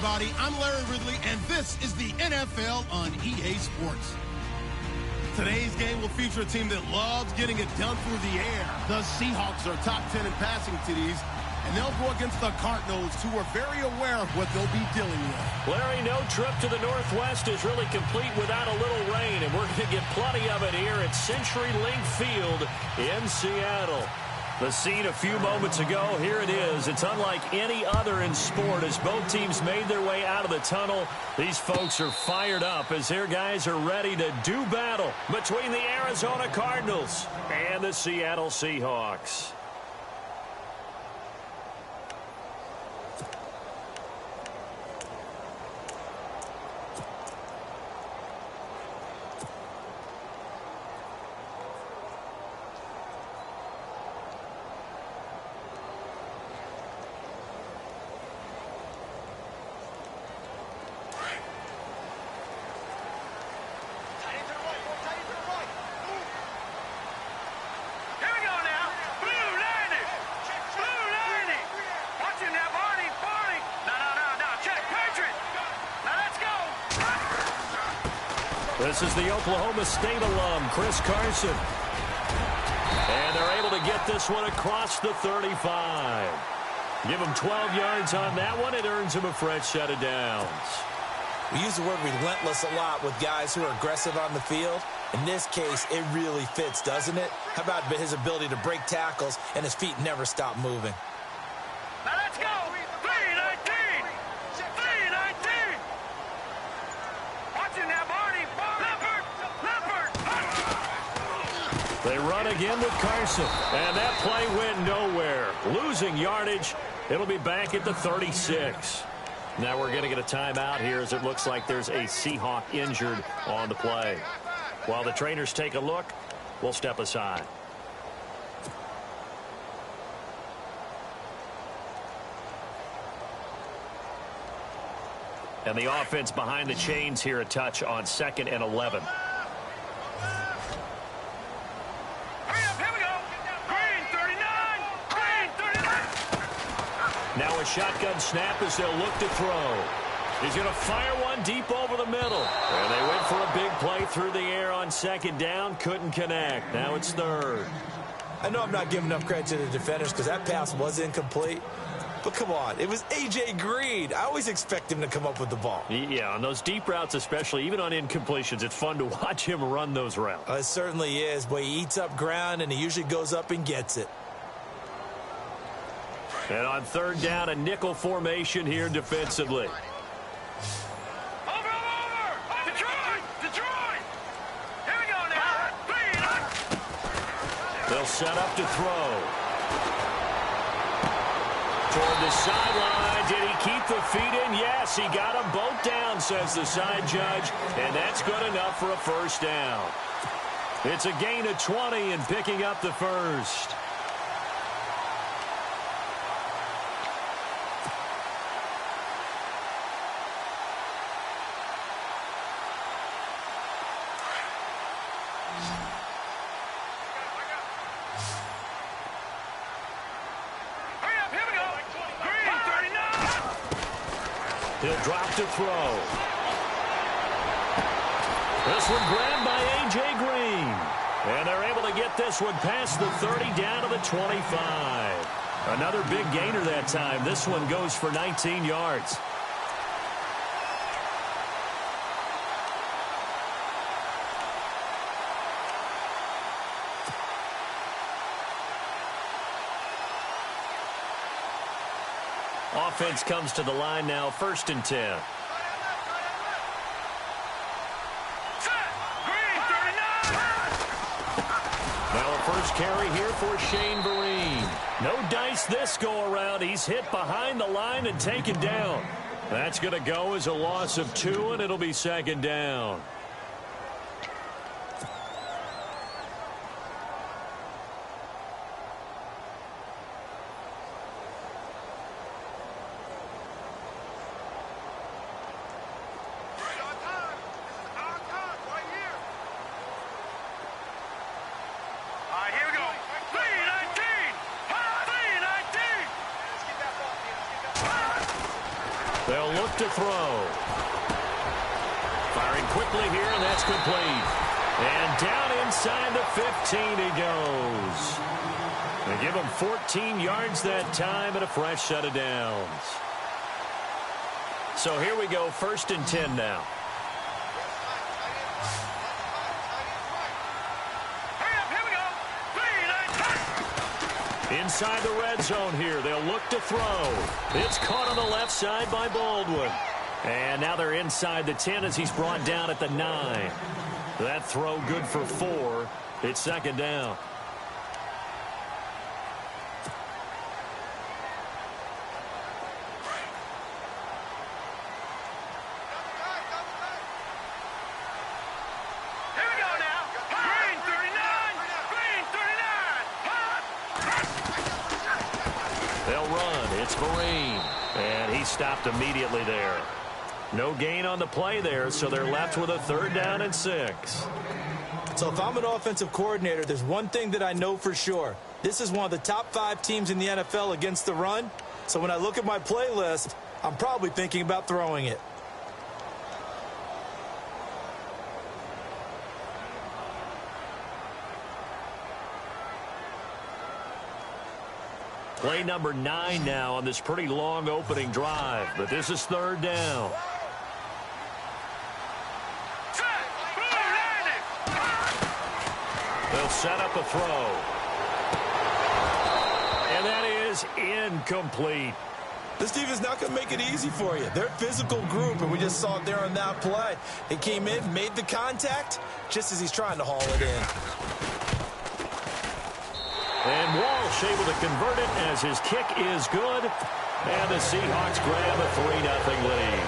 everybody. I'm Larry Ridley, and this is the NFL on EA Sports. Today's game will feature a team that loves getting it done through the air. The Seahawks are top 10 in passing TDs, and they'll go against the Cardinals, who are very aware of what they'll be dealing with. Larry, no trip to the Northwest is really complete without a little rain, and we're going to get plenty of it here at CenturyLink Field in Seattle. The scene a few moments ago, here it is. It's unlike any other in sport as both teams made their way out of the tunnel. These folks are fired up as their guys are ready to do battle between the Arizona Cardinals and the Seattle Seahawks. This is the Oklahoma State alum, Chris Carson. And they're able to get this one across the 35. Give him 12 yards on that one. It earns him a fresh set of downs. We use the word relentless a lot with guys who are aggressive on the field. In this case, it really fits, doesn't it? How about his ability to break tackles and his feet never stop moving? Now let's go! 3-19! 3-19! Watching that, Barney! They run again with Carson, and that play went nowhere. Losing yardage. It'll be back at the 36. Now we're going to get a timeout here as it looks like there's a Seahawk injured on the play. While the trainers take a look, we'll step aside. And the offense behind the chains here a touch on 2nd and 11. Now a shotgun snap as they'll look to throw. He's going to fire one deep over the middle. And they went for a big play through the air on 2nd down. Couldn't connect. Now it's 3rd. I know I'm not giving enough credit to the defenders because that pass was incomplete. But come on, it was A.J. Green. I always expect him to come up with the ball. Yeah, on those deep routes especially, even on incompletions, it's fun to watch him run those routes. It certainly is. Boy, he eats up ground, and he usually goes up and gets it. And on 3rd down, a nickel formation here defensively. Over! Detroit! Here we go now. They'll set up to throw. Toward the sideline. Did he keep the feet in? Yes, he got them both down, says the side judge. And that's good enough for a 1st down. It's a gain of 20 and picking up the 1st. He'll drop to throw. This one grabbed by A.J. Green. And they're able to get this one past the 30 down to the 25. Another big gainer that time. This one goes for 19 yards. Offense comes to the line now, 1st and 10. Now a 1st carry here for Shane Vereen. No dice this go around. He's hit behind the line and taken down. That's going to go as a loss of 2, and it'll be 2nd down. They'll look to throw. Firing quickly here, and that's complete. And down inside the 15 he goes. They give him 14 yards that time and a fresh set of downs. So here we go, 1st and 10 now. Inside the red zone here. They'll look to throw. It's caught on the left side by Baldwin. And now they're inside the 10 as he's brought down at the 9. That throw good for 4. It's 2nd down. And he stopped immediately there. No gain on the play there, so they're left with a 3rd down and 6. So if I'm an offensive coordinator, there's one thing that I know for sure. This is one of the top 5 teams in the NFL against the run. So when I look at my play list, I'm probably thinking about throwing it. Play number 9 now on this pretty long opening drive, but this is 3rd down. They'll set up a throw. And that is incomplete. This defense is not going to make it easy for you. They're a physical group, and we just saw it there on that play. He came in, made the contact, just as he's trying to haul it in. And Walsh able to convert it as his kick is good. And the Seahawks grab a 3-0 lead.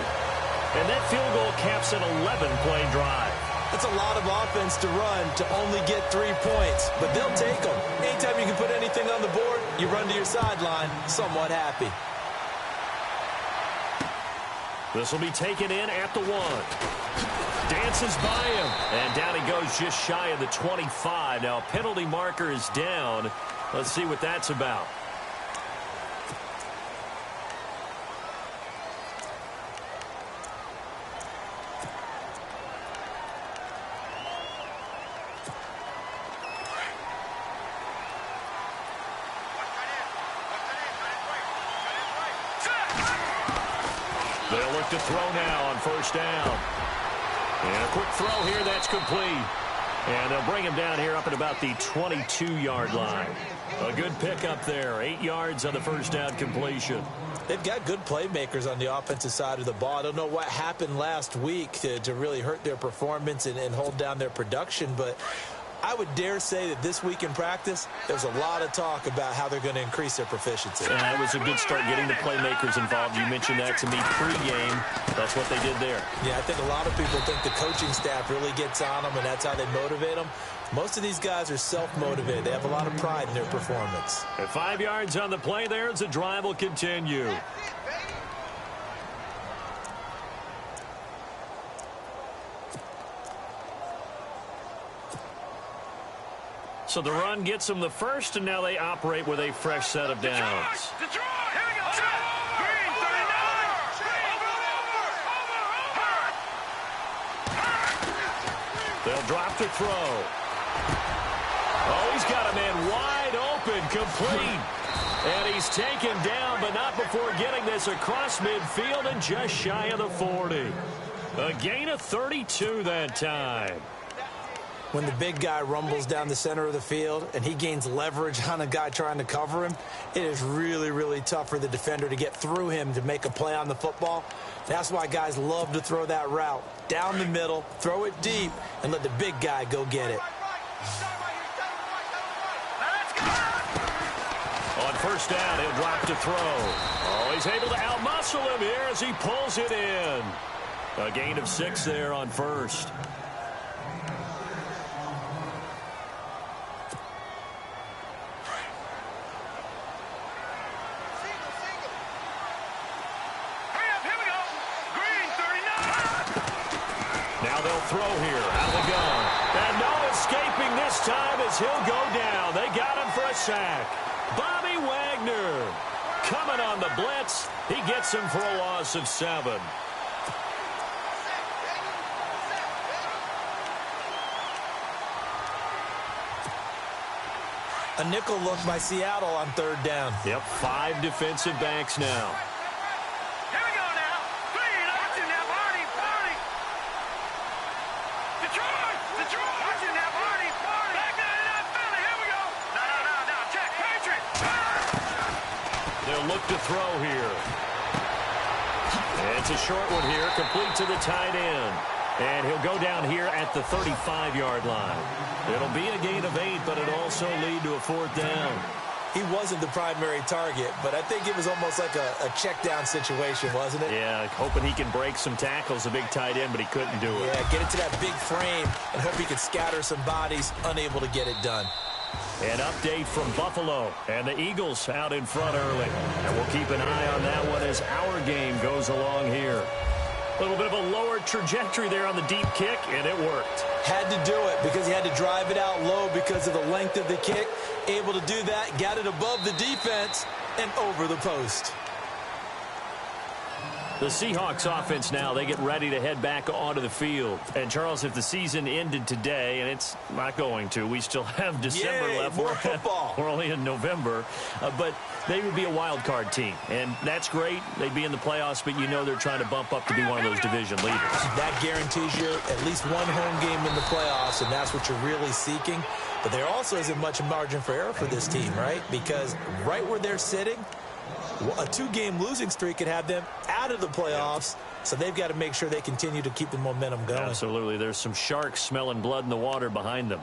And that field goal caps an 11-play drive. That's a lot of offense to run to only get 3 points, but they'll take them. Anytime you can put anything on the board, you run to your sideline somewhat happy. This will be taken in at the 1. Dances by him, and down he goes just shy of the 25. Now, penalty marker is down. Let's see what that's about. They'll look to throw now on 1st down. And a quick throw here, that's complete. And they'll bring him down here up at about the 22-yard line. A good pickup there, 8 yards on the 1st down completion. They've got good playmakers on the offensive side of the ball. I don't know what happened last week to really hurt their performance and hold down their production, but I would dare say that this week in practice, there's a lot of talk about how they're going to increase their proficiency. And that was a good start getting the playmakers involved. You mentioned that to me pregame. That's what they did there. Yeah, I think a lot of people think the coaching staff really gets on them, and that's how they motivate them. Most of these guys are self-motivated. They have a lot of pride in their performance. At 5 yards on the play there as the drive will continue. So the run gets them the first, and now they operate with a fresh set of downs. They'll drop to throw. Oh, he's got a man wide open, complete. And he's taken down, but not before getting this across midfield and just shy of the 40. A gain of 32 that time. When the big guy rumbles down the center of the field and he gains leverage on a guy trying to cover him, it is really, really tough for the defender to get through him to make a play on the football. That's why guys love to throw that route. Down the middle, throw it deep, and let the big guy go get it. On 1st down, he'll drop to throw. Oh, he's able to outmuscle him here as he pulls it in. A gain of 6 there on 1st. Now they'll throw here, out of the gun. And no escaping this time as he'll go down. They got him for a sack. Bobby Wagner. coming on the blitz. He gets him for a loss of 7. A nickel look by Seattle on 3rd down. Yep, 5 defensive backs now. Here we go now. 3, watch it now, Barney, Barney. Detroit, Detroit. Watch it now, Barney, Barney. Back down, Philly, here we go. No, check, Patriot. They'll look to throw here. And it's a short one here, complete to the tight end. And he'll go down here at the 35-yard line. It'll be a gain of 8, but it'll also lead to a 4th down. He wasn't the primary target, but I think it was almost like a check down situation, wasn't it? Yeah, hoping he can break some tackles, a big tight end, but he couldn't do it. Yeah, get into that big frame and hope he can scatter some bodies, unable to get it done. An update from Buffalo, and the Eagles out in front early. And we'll keep an eye on that one as our game goes along here. A little bit of a lower trajectory there on the deep kick, and it worked. Had to do it because he had to drive it out low because of the length of the kick. Able to do that, got it above the defense and over the post. The Seahawks offense now, they get ready to head back onto the field. And, Charles, if the season ended today, and it's not going to, we still have December left. More football. We're only in November. But they would be a wild card team. And that's great. They'd be in the playoffs, but you know they're trying to bump up to be one of those division leaders. That guarantees you at least one home game in the playoffs, and that's what you're really seeking. But there also isn't much margin for error for this team, right? Because right where they're sitting, a 2-game losing streak could have them out of the playoffs, so they've got to make sure they continue to keep the momentum going. Absolutely. There's some sharks smelling blood in the water behind them.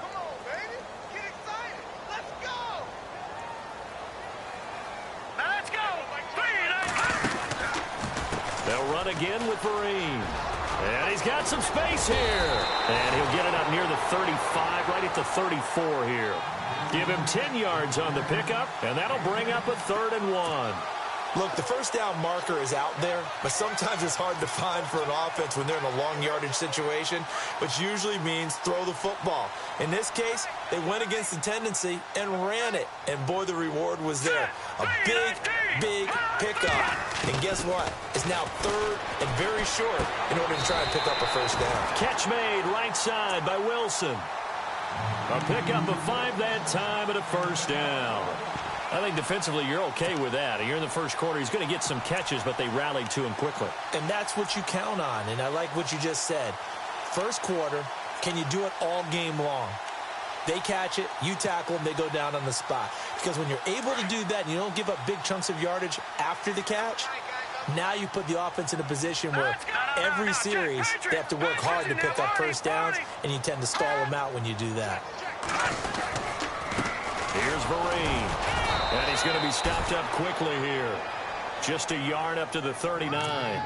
Come on, baby. Get excited. Let's go. Now let's go. 3, They'll run again with Vereen. And he's got some space here. And he'll get it up near the 35, right at the 34 here. Give him 10 yards on the pickup, and that'll bring up a 3rd and 1. Look, the first down marker is out there, but sometimes it's hard to find for an offense when they're in a long yardage situation, which usually means throw the football. In this case, they went against the tendency and ran it, and boy, the reward was there. A big pickup. And guess what? It's now 3rd and very short in order to try and pick up a first down. Catch made right side by Wilson. A pickup of 5 that time and a first down. I think defensively you're okay with that. You're in the first quarter. He's going to get some catches, but they rallied to him quickly. And that's what you count on, and I like what you just said. First quarter, can you do it all game long? They catch it, you tackle them, they go down on the spot. Because when you're able to do that and you don't give up big chunks of yardage after the catch, now you put the offense in a position where every series they have to work hard to pick up first downs, and you tend to stall them out when you do that. Here's Vereen. And he's going to be stopped up quickly here. Just a yard up to the 39.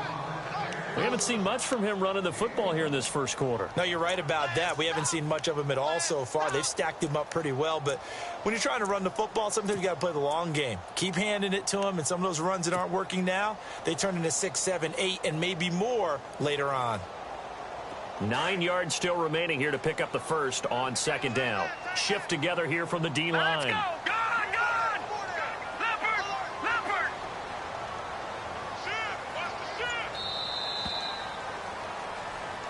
We haven't seen much from him running the football here in this first quarter. No, you're right about that. We haven't seen much of him at all so far. They've stacked him up pretty well, but when you're trying to run the football, sometimes you got to play the long game. Keep handing it to him, and some of those runs that aren't working now, they turn into 6, 7, 8, and maybe more later on. 9 yards still remaining here to pick up the first on 2nd down. Shift together here from the D-line.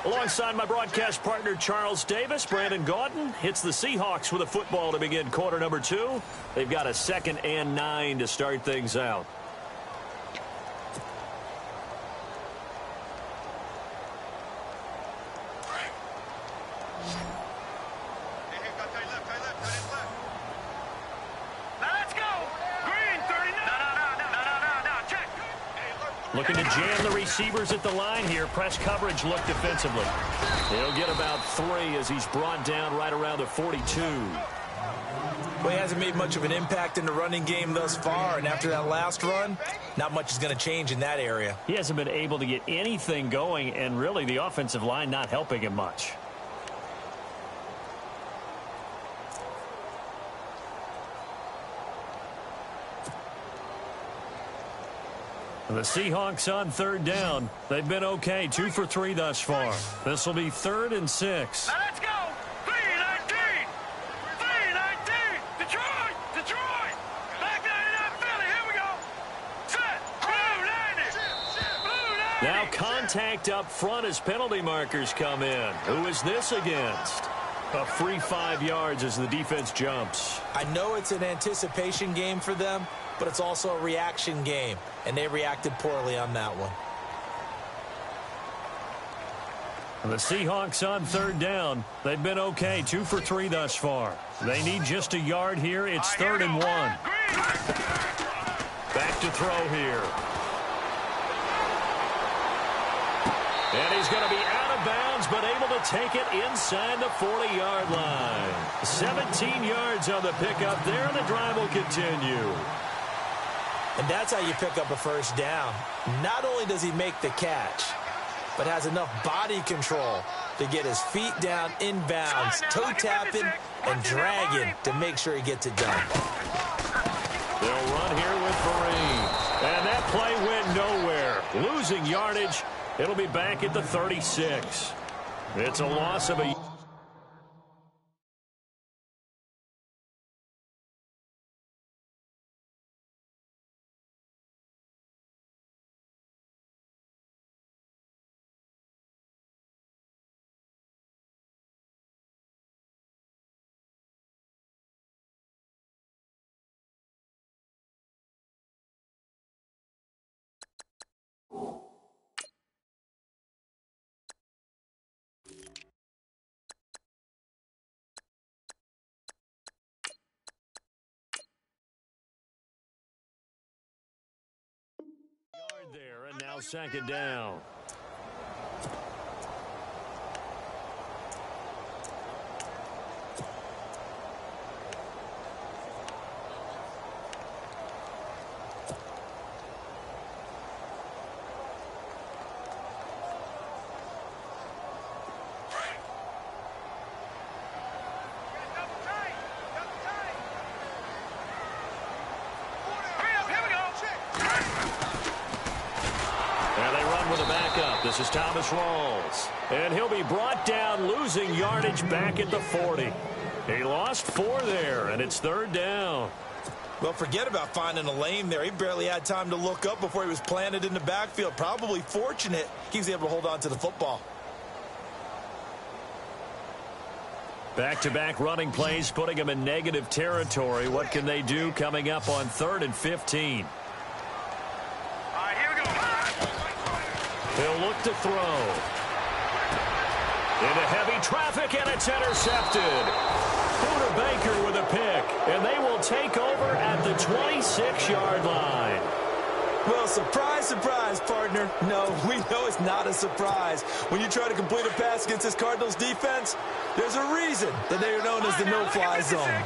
Alongside my broadcast partner, Charles Davis, Brandon Gaudin hits the Seahawks with a football to begin quarter number 2. They've got a 2nd and 9 to start things out. Looking to jam the receivers at the line here. Press coverage look defensively. He'll get about 3 as he's brought down right around the 42. Well, he hasn't made much of an impact in the running game thus far, and after that last run, not much is going to change in that area. He hasn't been able to get anything going, and really the offensive line not helping him much. The Seahawks on third down. They've been okay, 2 for 3 thus far. This will be 3rd and 6. Now let's go. 3-19. 3-19. Detroit. Detroit. Back 99 Philly. Here we go. Set. Blue 90. Blue 90. Now contact up front as penalty markers come in. Who is this against? A free 5 yards as the defense jumps. I know it's an anticipation game for them, but it's also a reaction game, and they reacted poorly on that one. The Seahawks on third down. They've been okay, 2 for 3 thus far. They need just a yard here. It's 3rd and 1. Back to throw here. And he's going to be out of bounds, but able to take it inside the 40-yard line. 17 yards on the pickup there, and the drive will continue. And that's how you pick up a first down. Not only does he make the catch, but has enough body control to get his feet down inbounds, toe tapping, and dragging to make sure he gets it done. They'll run here with Vereen. And that play went nowhere. Losing yardage. It'll be back at the 36. It's a loss of a... there, and now 2nd down. This is Thomas Rawls, and he'll be brought down, losing yardage back at the 40. He lost 4 there, and it's 3rd down. Well, forget about finding a lane there. He barely had time to look up before he was planted in the backfield. Probably fortunate he was able to hold on to the football. Back-to-back running plays, putting him in negative territory. What can they do coming up on 3rd and 15? He'll look to throw. Into heavy traffic, and it's intercepted. Buda Baker with a pick, and they will take over at the 26-yard line. Well, surprise, surprise, partner. No, we know it's not a surprise. When you try to complete a pass against this Cardinals defense, there's a reason that they are known as the no-fly zone.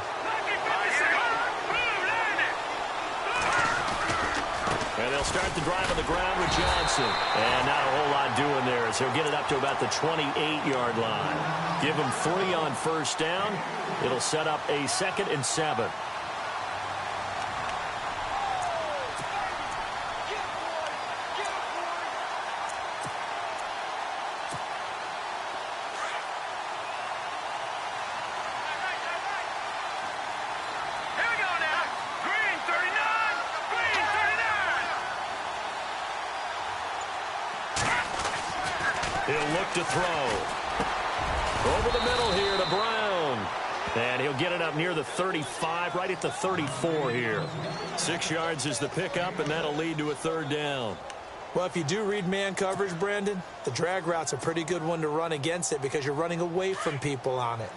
And they'll start the drive on the ground with Johnson. And not a whole lot doing there as he'll get it up to about the 28-yard line. Give him 3 on first down. It'll set up a 2nd and 7. He'll look to throw. Over the middle here to Brown. And he'll get it up near the 35, right at the 34 here. 6 yards is the pickup, and that'll lead to a 3rd down. Well, if you do read man coverage, Brandon, the drag route's a pretty good one to run against it because you're running away from people on it.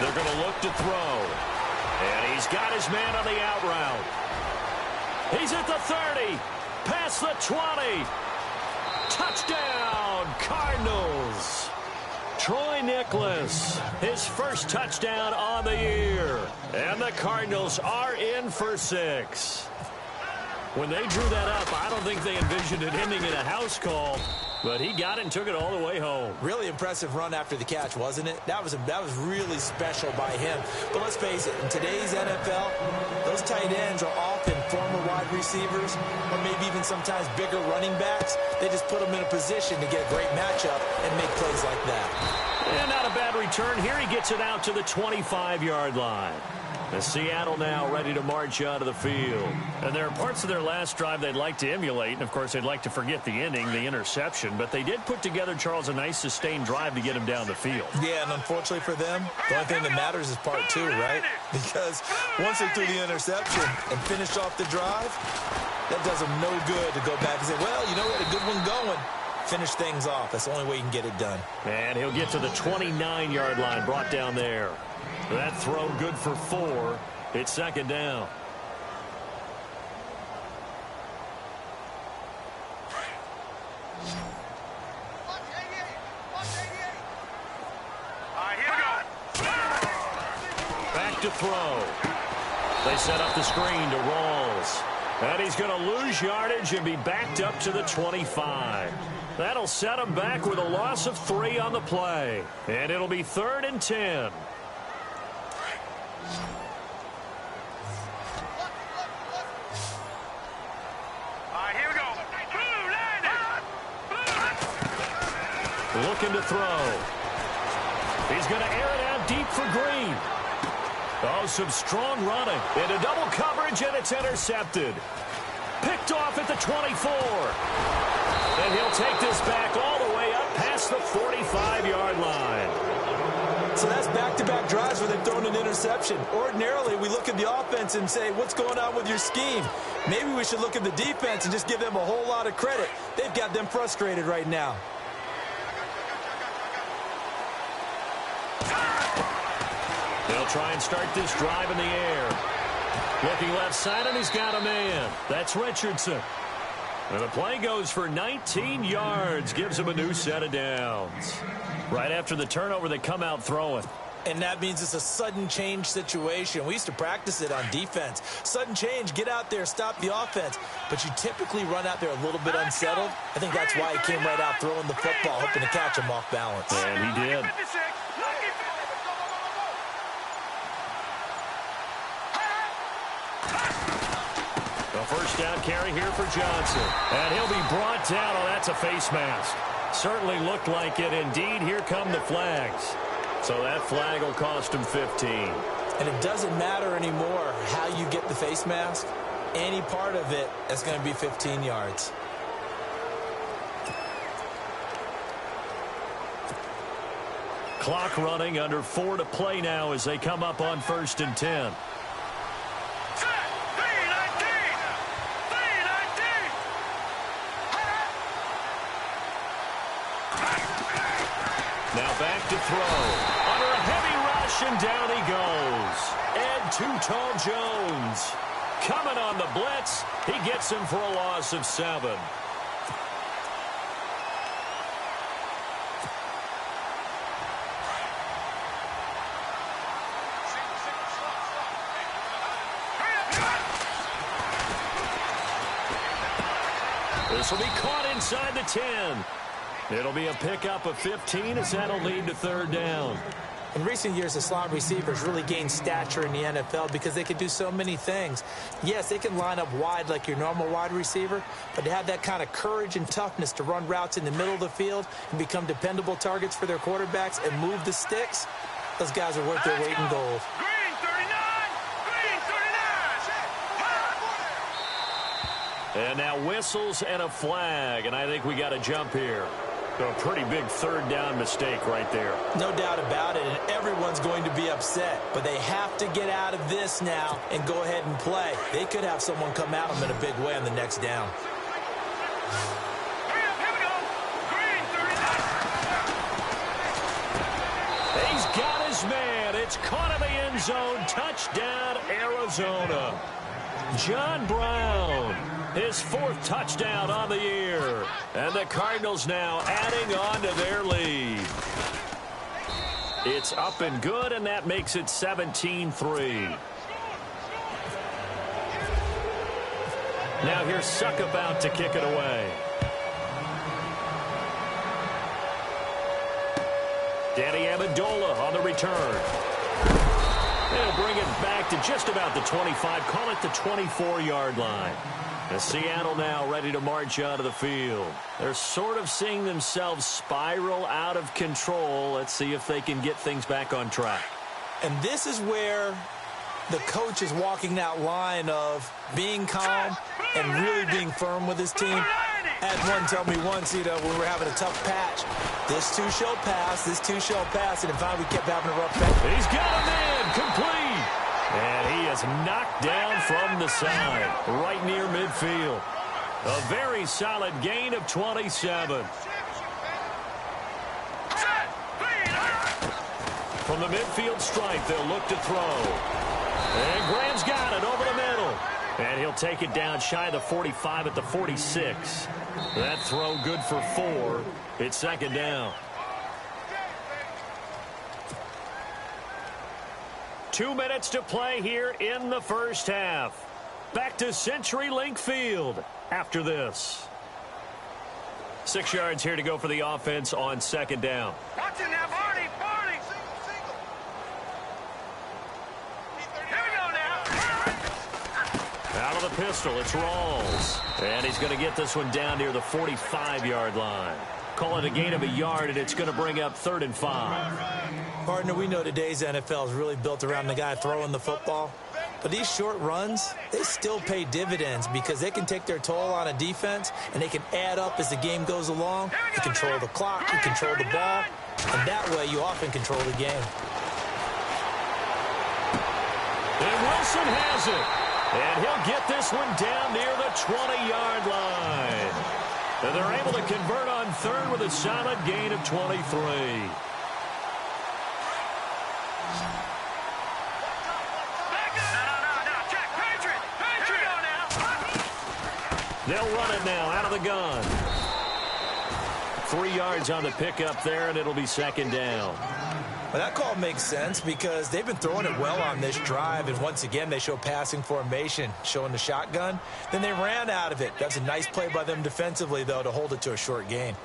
They're going to look to throw. And he's got his man on the out route. He's at the 30. Past the 20. Touchdown, Cardinals. Troy Nicholas, his first touchdown on the year. And the Cardinals are in for 6. When they drew that up, I don't think they envisioned it ending in a house call, but he got it and took it all the way home. Really impressive run after the catch, wasn't it? That was really special by him. But let's face it, in today's NFL, those tight ends are often former wide receivers or maybe even sometimes bigger running backs. They just put them in a position to get a great matchup and make plays like that. And not a bad return here. He gets it out to the 25-yard line. The Seattle now ready to march onto the field. And there are parts of their last drive they'd like to emulate. And, of course, they'd like to forget the ending, the interception. But they did put together, Charles, a nice sustained drive to get him down the field. Yeah, and unfortunately for them, the only thing that matters is part 2, right? Because once they threw the interception and finished off the drive, that does them no good to go back and say, well, you know, we had a good one going. Finish things off. That's the only way you can get it done. And he'll get to the 29-yard line, brought down there. That throw good for 4. It's second down. Back to throw. They set up the screen to Rawls. And he's going to lose yardage and be backed up to the 25. That'll set him back with a loss of 3 on the play. And it'll be 3rd and 10. Looking to throw. He's going to air it out deep for Green. Oh, some strong running. Into double coverage, and it's intercepted. Picked off at the 24. And he'll take this back all the way up past the 45-yard line. So that's back-to-back drives where they've thrown an interception. Ordinarily, we look at the offense and say, what's going on with your scheme? Maybe we should look at the defense and just give them a whole lot of credit. They've got them frustrated right now. They'll try and start this drive in the air. Looking left side, and he's got a man. That's Richardson. And the play goes for 19 yards. Gives him a new set of downs. Right after the turnover, they come out throwing. And that means it's a sudden change situation. We used to practice it on defense. Sudden change, get out there, stop the offense. But you typically run out there a little bit unsettled. I think that's why he came right out throwing the football, hoping to catch him off balance. And he did. The first down carry here for Johnson. And he'll be brought down. Oh, that's a face mask. Certainly looked like it. Indeed, here come the flags. So that flag will cost him 15. And it doesn't matter anymore how you get the face mask. Any part of it is going to be 15 yards. Clock running, under 4 to play now as they come up on 1st and 10. Now back to throw. Under a heavy rush, and down he goes. And Too-Tall Jones coming on the blitz. He gets him for a loss of 7. This will be caught inside the 10. It'll be a pickup of 15 as that'll lead to 3rd down. In recent years, the slot receivers really gained stature in the NFL because they can do so many things. Yes, they can line up wide like your normal wide receiver, but to have that kind of courage and toughness to run routes in the middle of the field and become dependable targets for their quarterbacks and move the sticks, those guys are worth their weight in gold. And now whistles and a flag, and I think we got a jump here. So a pretty big 3rd down mistake right there. No doubt about it, and everyone's going to be upset. But they have to get out of this now and go ahead and play. They could have someone come at them in a big way on the next down. He's got his man. It's caught in the end zone. Touchdown, Arizona. John Brown, his 4th touchdown on the year. And the Cardinals now adding on to their lead. It's up and good, and that makes it 17-3. Now here's Suckup out to kick it away. Danny Amendola on the return. They'll bring it back to just about the 25, call it the 24-yard line. And Seattle now ready to march out of the field. They're sort of seeing themselves spiral out of control. Let's see if they can get things back on track. And this is where the coach is walking that line of being calm and really being firm with his team. I had one tell me once, when we were having a tough patch, this too shall pass, this too shall pass, and finally we kept having a rough patch. He's got a man, complete. And he is knocked down from the side, right near midfield. A very solid gain of 27. From the midfield stripe, they'll look to throw. And Graham's got it over the middle. And he'll take it down shy of the 45 at the 46. That throw good for 4. It's second down. 2 minutes to play here in the first half. Back to CenturyLink Field after this. 6 yards here to go for the offense on second down. Watch it now, Barney. Here we go now. Out of the pistol, it's Rawls. And he's going to get this one down near the 45-yard line. Call it a gain of a yard, and it's going to bring up 3rd and 5. Partner, we know today's NFL is really built around the guy throwing the football. But these short runs, they still pay dividends because they can take their toll on a defense, and they can add up as the game goes along. You control the clock, you control the ball, and that way you often control the game. And Wilson has it. And he'll get this one down near the 20-yard line. And they're able to convert on 3rd with a solid gain of 23. They'll run it now out of the gun. 3 yards on the pickup there, and it'll be second down. Well, that call makes sense because they've been throwing it well on this drive, and once again they show passing formation, showing the shotgun. Then they ran out of it. That's a nice play by them defensively, though, to hold it to a short gain.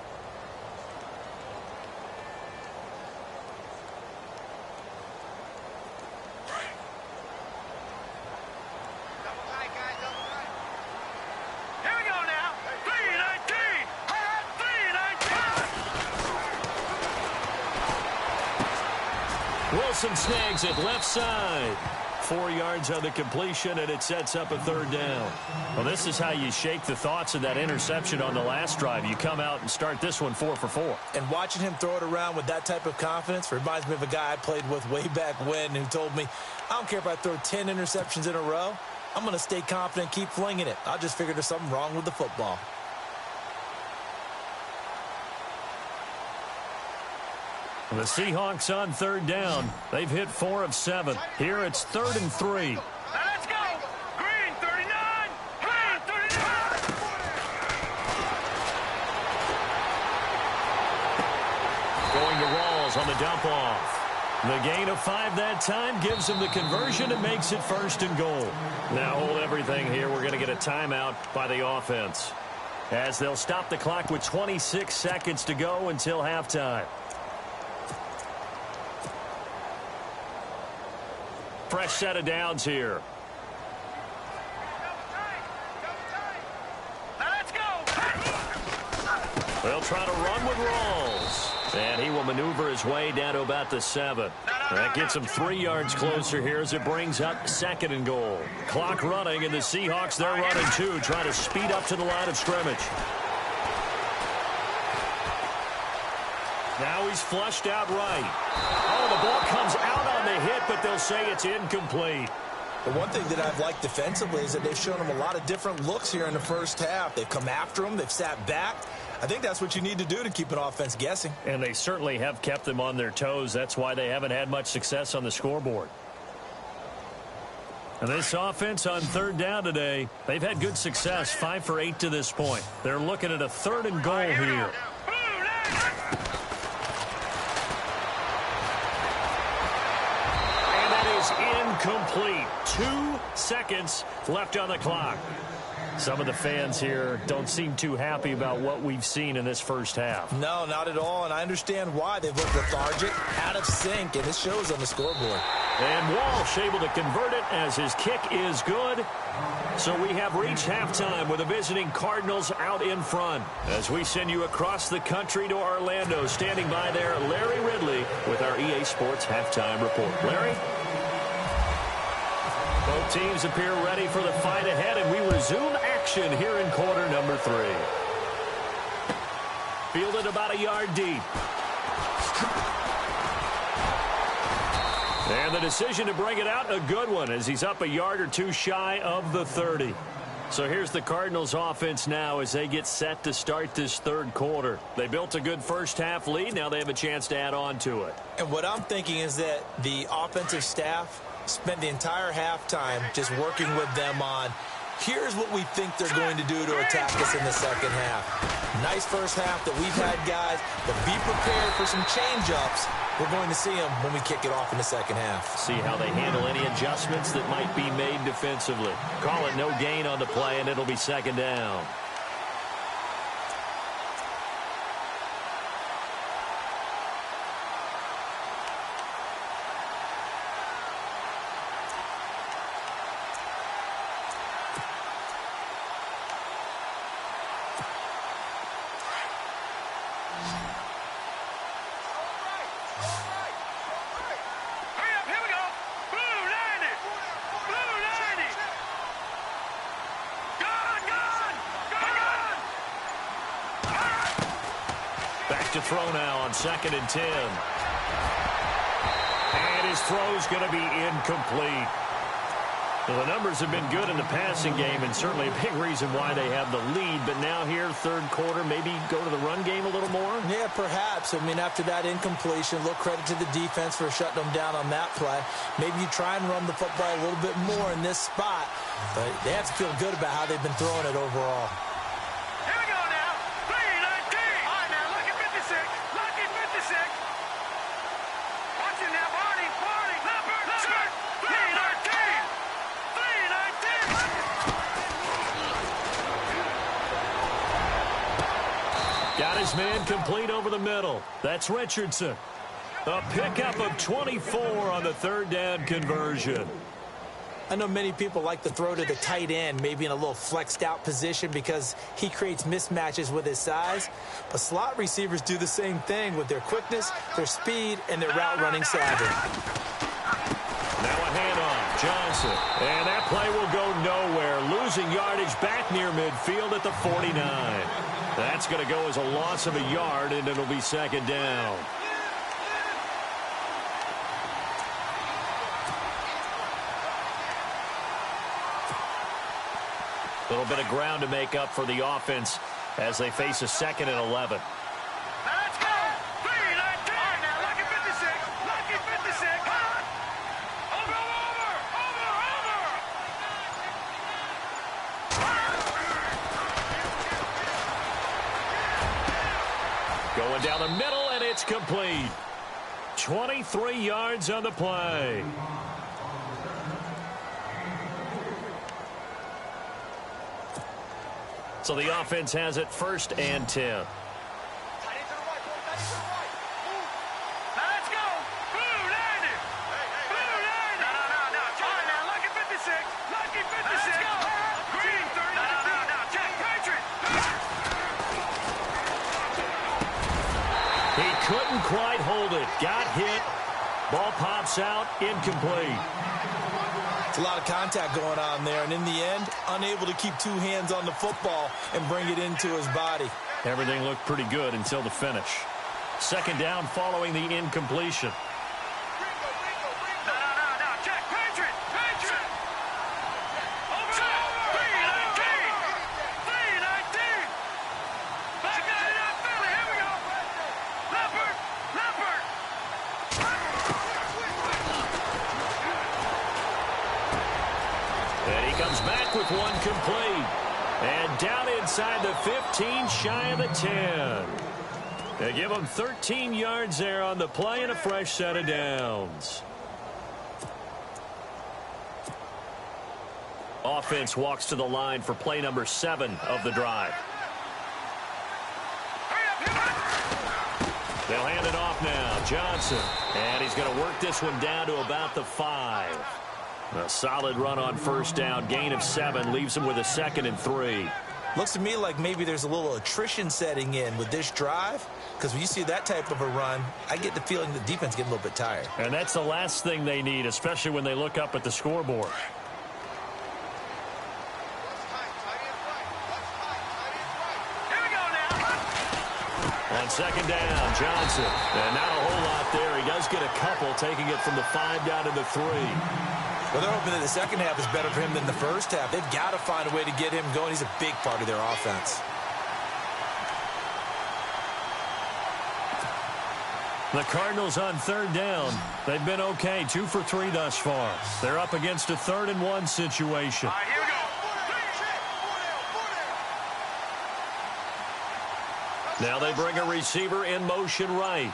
Wilson snags it left side. 4 yards on the completion, and it sets up a 3rd down. Well, this is how you shake the thoughts of that interception on the last drive. You come out and start this one 4 for 4. And watching him throw it around with that type of confidence reminds me of a guy I played with way back when who told me, I don't care if I throw 10 interceptions in a row. I'm going to stay confident, keep flinging it. I just figured there's something wrong with the football. The Seahawks on 3rd down. They've hit 4 of 7. Here it's 3rd and 3. Now let's go. Green 39. Green 39. Going to Rawls on the dump off. The gain of 5 that time gives him the conversion and makes it 1st and goal. Now hold everything here. We're going to get a timeout by the offense, as they'll stop the clock with 26 seconds to go until halftime. Fresh set of downs here. Let's go. They'll try to run with Rawls. And he will maneuver his way down to about the 7. That gets him 3 yards closer here as it brings up 2nd and goal. Clock running, and the Seahawks, they're running too, trying to speed up to the line of scrimmage. Now he's flushed out right. Oh, the ball comes out on the hit, but they'll say it's incomplete. The one thing that I've liked defensively is that they've shown him a lot of different looks here in the first half. They've come after him. They've sat back. I think that's what you need to do to keep an offense guessing. And they certainly have kept them on their toes. That's why they haven't had much success on the scoreboard. And this offense on 3rd down today, they've had good success, 5 for 8 to this point. They're looking at a 3rd and goal here. seconds left on the clock. Some of the fans here don't seem too happy about what we've seen in this first half. No, not at all, and I understand why. They've looked lethargic, out of sync, and it shows on the scoreboard. And Walsh able to convert it as his kick is good. So we have reached halftime with the visiting Cardinals out in front. As we send you across the country to Orlando, standing by there, Larry Ridley with our EA Sports Halftime Report. Larry? Both teams appear ready for the fight ahead, and we resume action here in quarter number 3. Fielded about a yard deep. And the decision to bring it out, a good one, as he's up a yard or two shy of the 30. So here's the Cardinals offense now as they get set to start this third quarter. They built a good first half lead. Now they have a chance to add on to it. And what I'm thinking is that the offensive staff spent the entire halftime just working with them on, here's what we think they're going to do to attack us in the second half. Nice first half that we've had, guys, but be prepared for some change-ups. We're going to see them when we kick it off in the second half. See how they handle any adjustments that might be made defensively. Call it no gain on the play, and it'll be second down. To throw now on 2nd and 10. And his throw's going to be incomplete. Well, the numbers have been good in the passing game, and certainly a big reason why they have the lead. But now here, third quarter, maybe go to the run game a little more? Yeah, perhaps. I mean, after that incompletion, a little credit to the defense for shutting them down on that play. Maybe you try and run the football a little bit more in this spot. But they have to feel good about how they've been throwing it overall. Got his man complete over the middle. That's Richardson. A pickup of 24 on the third down conversion. I know many people like to throw to the tight end, maybe in a little flexed out position because he creates mismatches with his size. But slot receivers do the same thing with their quickness, their speed, and their route running savvy. Now a handoff, Johnson. And that play will go nowhere. Losing yardage back near midfield at the 49. That's going to go as a loss of a yard, and it'll be second down. A little bit of ground to make up for the offense as they face a 2nd and 11. Let's go! 3-19! Now, lucky 56! Lucky 56! Over! Going down the middle, and it's complete. 23 yards on the play. So the offense has it 1st and 10. Couldn't quite hold it. Got hit. Ball pops out. Incomplete. It's a lot of contact going on there, and in the end, unable to keep two hands on the football and bring it into his body. Everything looked pretty good until the finish. Second down following the incompletion. With one complete. And down inside the 15, shy of the 10. They give them 13 yards there on the play and a fresh set of downs. Offense walks to the line for play number 7 of the drive. They'll hand it off now. Johnson. And he's going to work this one down to about the 5. A solid run on first down. Gain of 7 leaves him with a 2nd and 3. Looks to me like maybe there's a little attrition setting in with this drive, because when you see that type of a run, I get the feeling the defense getting a little bit tired. And that's the last thing they need, especially when they look up at the scoreboard. On second down, Johnson. And not a whole lot there. He does get a couple, taking it from the 5 down to the 3. Well, they're hoping that the second half is better for him than the first half. They've got to find a way to get him going. He's a big part of their offense. The Cardinals on third down. They've been okay, 2 for 3 thus far. They're up against a 3rd and 1 situation. All right, here we go. Now they bring a receiver in motion right.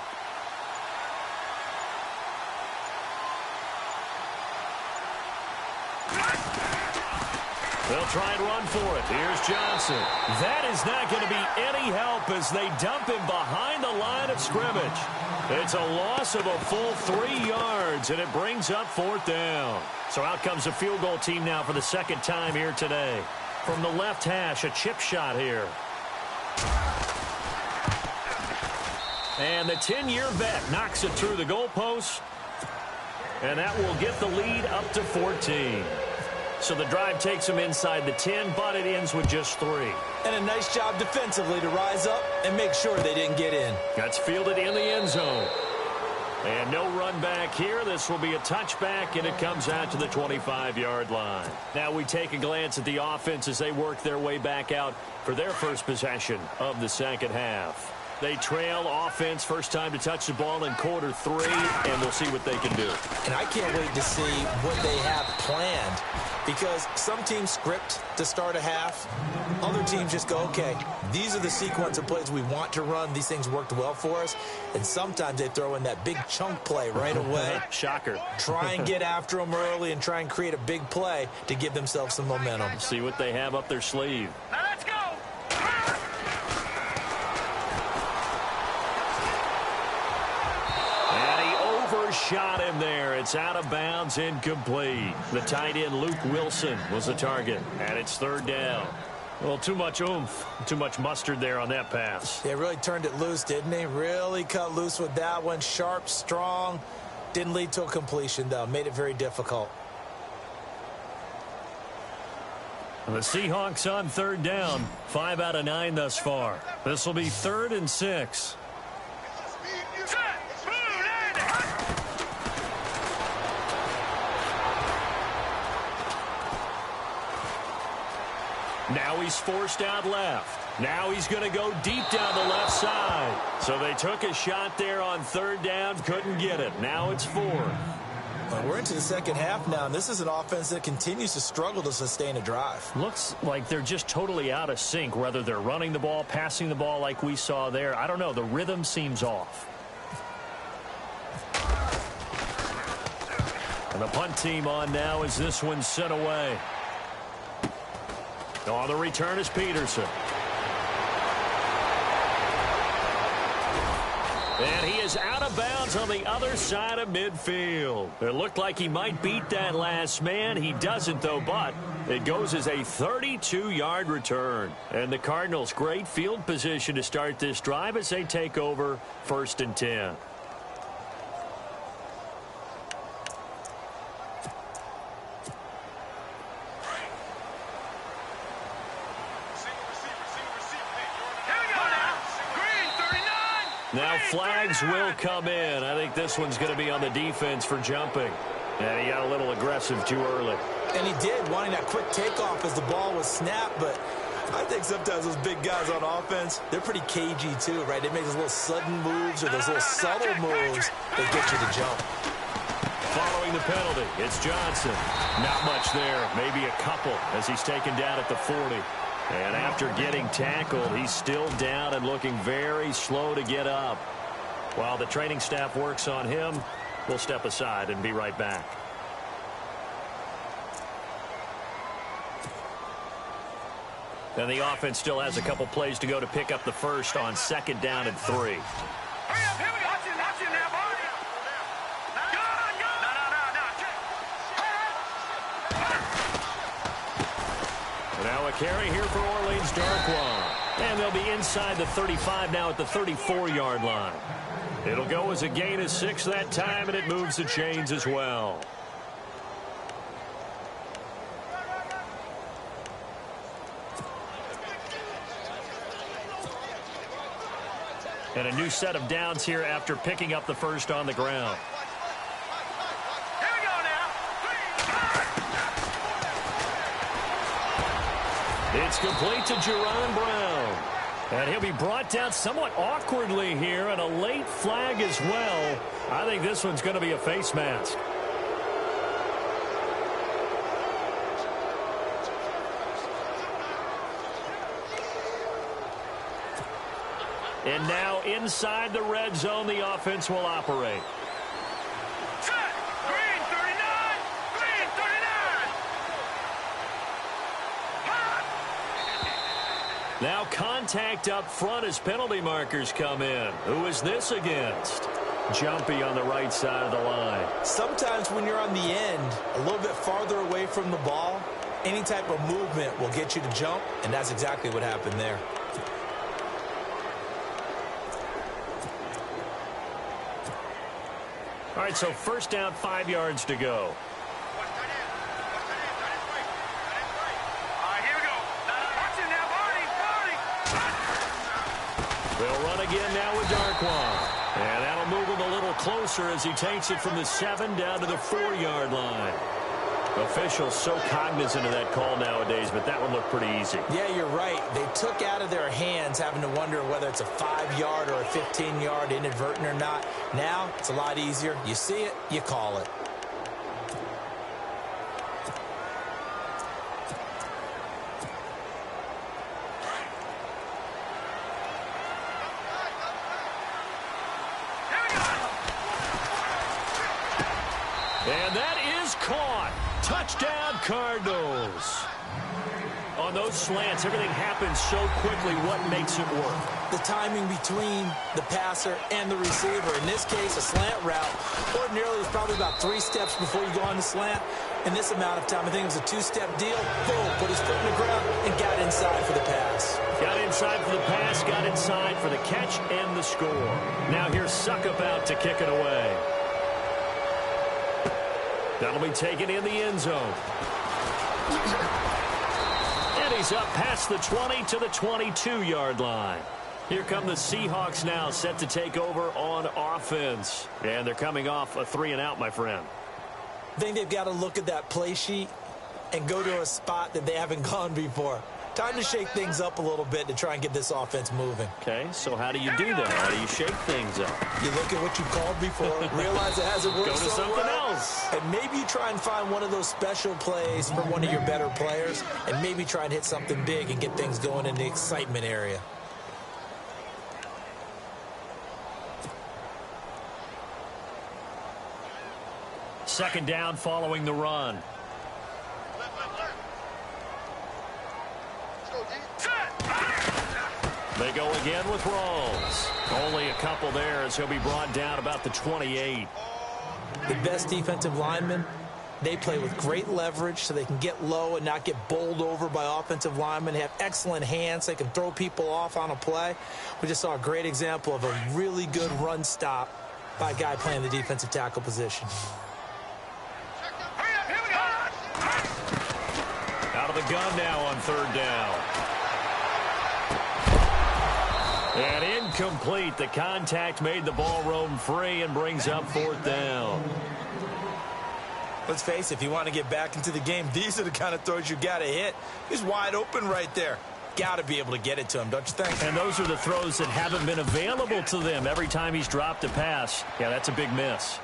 They'll try and run for it. Here's Johnson. That is not going to be any help as they dump him behind the line of scrimmage. It's a loss of a full 3 yards, and it brings up 4th down. So out comes the field goal team now for the 2nd time here today. From the left hash, a chip shot here. And the 10-year vet knocks it through the goalpost. And that will get the lead up to 14. So the drive takes them inside the 10, but it ends with just 3. And a nice job defensively to rise up and make sure they didn't get in. That's fielded in the end zone. And no run back here. This will be a touchback, and it comes out to the 25-yard line. Now we take a glance at the offense as they work their way back out for their first possession of the second half. They trail offense, first time to touch the ball in quarter 3, and we'll see what they can do. And I can't wait to see what they have planned, because some teams script to start a half. Other teams just go, okay, these are the sequence of plays we want to run. These things worked well for us. And sometimes they throw in that big chunk play right away. Shocker. Try and get after them early and try and create a big play to give themselves some momentum. See what they have up their sleeve. Now let's go. Shot him there. It's out of bounds, incomplete. The tight end, Luke Wilson, was the target, and it's 3rd down. Well, too much oomph, too much mustard there on that pass. They really turned it loose, didn't they? Really cut loose with that one. Sharp, strong. Didn't lead to a completion, though. Made it very difficult. The Seahawks on 3rd down. 5 out of 9 thus far. This will be 3rd and 6. Now he's forced out left. Now he's going to go deep down the left side. So they took a shot there on 3rd down, couldn't get it. Now it's 4. Well, we're into the second half now, and this is an offense that continues to struggle to sustain a drive. Looks like they're just totally out of sync, whether they're running the ball, passing the ball like we saw there. I don't know. The rhythm seems off. And the punt team on now as this one's sent away. On the return is Peterson. And he is out of bounds on the other side of midfield. It looked like he might beat that last man. He doesn't, though, but it goes as a 32-yard return. And the Cardinals, great field position to start this drive as they take over 1st and 10. Now flags will come in. I think this one's going to be on the defense for jumping. And he got a little aggressive too early. And he did, wanting that quick takeoff as the ball was snapped. But I think sometimes those big guys on offense, they're pretty cagey too, right? They make those little sudden moves or those little subtle moves that get you to jump. Following the penalty, it's Johnson. Not much there, maybe a couple as he's taken down at the 40. And after getting tackled, he's still down and looking very slow to get up. While the training staff works on him, we'll step aside and be right back. And the offense still has a couple plays to go to pick up the first on 2nd down and 3. Hurry up, here we go. Watch it now, boy. Now a carry here for Orleans, Darkwa. And they'll be inside the 35 now at the 34-yard line. It'll go as a gain of 6 that time, and it moves the chains as well. And a new set of downs here after picking up the first on the ground. Here we go now. It's complete to Jerron Brown. And he'll be brought down somewhat awkwardly here, and a late flag as well. I think this one's going to be a face mask. And now inside the red zone, the offense will operate. Set. Green 39. Green 39. Now contact up front as penalty markers come in. Who is this against? Jumpy on the right side of the line. Sometimes when you're on the end, a little bit farther away from the ball, any type of movement will get you to jump, and that's exactly what happened there. All right, so first down, 5 yards to go. All right, here we go. Watch it now, Barney. They'll run again now with Darkwa. And that'll move him a little closer as he takes it from the 7 down to the 4-yard line. Officials so cognizant of that call nowadays, but that one looked pretty easy. Yeah, you're right. They took out of their hands having to wonder whether it's a 5-yard or a 15-yard inadvertent or not. Now, it's a lot easier. You see it, you call it. And that is caught. Touchdown, Cardinals. On those slants, everything happens so quickly. What makes it work? The timing between the passer and the receiver. In this case, a slant route. Ordinarily, it's probably about 3 steps before you go on the slant. In this amount of time, I think it was a 2-step deal. Boom, put his foot in the ground and got inside for the pass. Got inside for the pass, got inside for the catch and the score. Now here's Suckup out to kick it away. That'll be taken in the end zone. And he's up past the 20 to the 22-yard line. Here come the Seahawks now, set to take over on offense. And they're coming off a 3-and-out, my friend. I think they've got to look at that play sheet and go to a spot that they haven't gone before. Time to shake things up a little bit to try and get this offense moving. Okay, so how do you do that? How do you shake things up? You look at what you called before, realize it hasn't worked Go to so something well, else. and maybe you try and find one of those special plays from one of your better players, and maybe try and hit something big and get things going in the excitement area. Second down following the run. They go again with Rawls. Only a couple there as he'll be brought down about the 28. The best defensive linemen, they play with great leverage so they can get low and not get bowled over by offensive linemen. They have excellent hands. They can throw people off on a play. We just saw a great example of a really good run stop by a guy playing the defensive tackle position. Out of the gun now on 3rd down. And incomplete. The contact made the ball roam free and brings up 4th down. Let's face it, if you want to get back into the game, these are the kind of throws you got to hit. He's wide open right there. Got to be able to get it to him, don't you think? And those are the throws that haven't been available to them every time he's dropped a pass. Yeah, that's a big miss.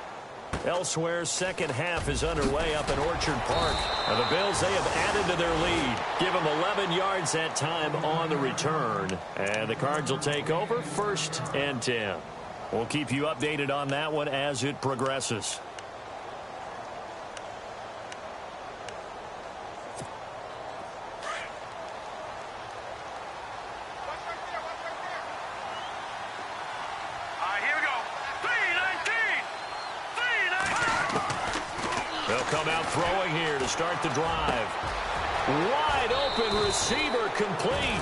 Elsewhere, second half is underway up in Orchard Park. And the Bills, they have added to their lead. Give them 11 yards that time on the return. And the Cards will take over 1st and 10. We'll keep you updated on that one as it progresses. They'll come out throwing here to start the drive. Wide open receiver complete.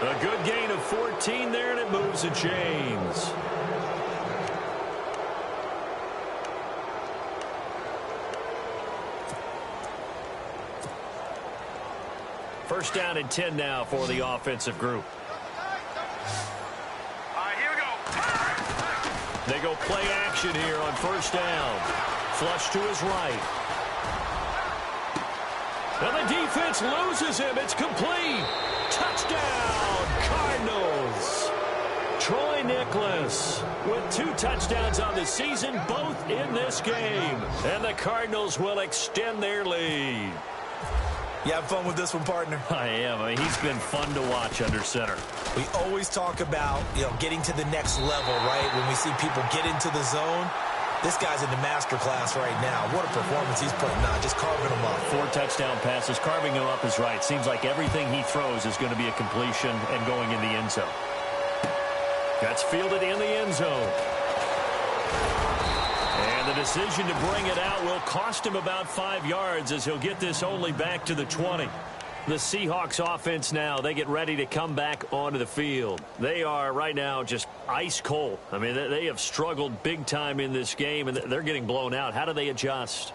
A good gain of 14 there, and it moves the chains. First down and 10 now for the offensive group. All right, here we go. They go play action here on first down. Flush to his right. And the defense loses him. It's complete. Touchdown, Cardinals. Troy Nicholas with 2 touchdowns on the season, both in this game. And the Cardinals will extend their lead. You have fun with this one, partner? I am. I mean, he's been fun to watch under center. We always talk about, getting to the next level, right? When we see people get into the zone. This guy's in the master class right now. What a performance he's putting on, just carving them up. 4 touchdown passes. Carving him up is right. Seems like everything he throws is going to be a completion and going in the end zone. That's fielded in the end zone. And the decision to bring it out will cost him about 5 yards as he'll get this only back to the 20. The Seahawks offense now, they get ready to come back onto the field. They are right now just ice cold. I mean, they have struggled big time in this game, and they're getting blown out. How do they adjust?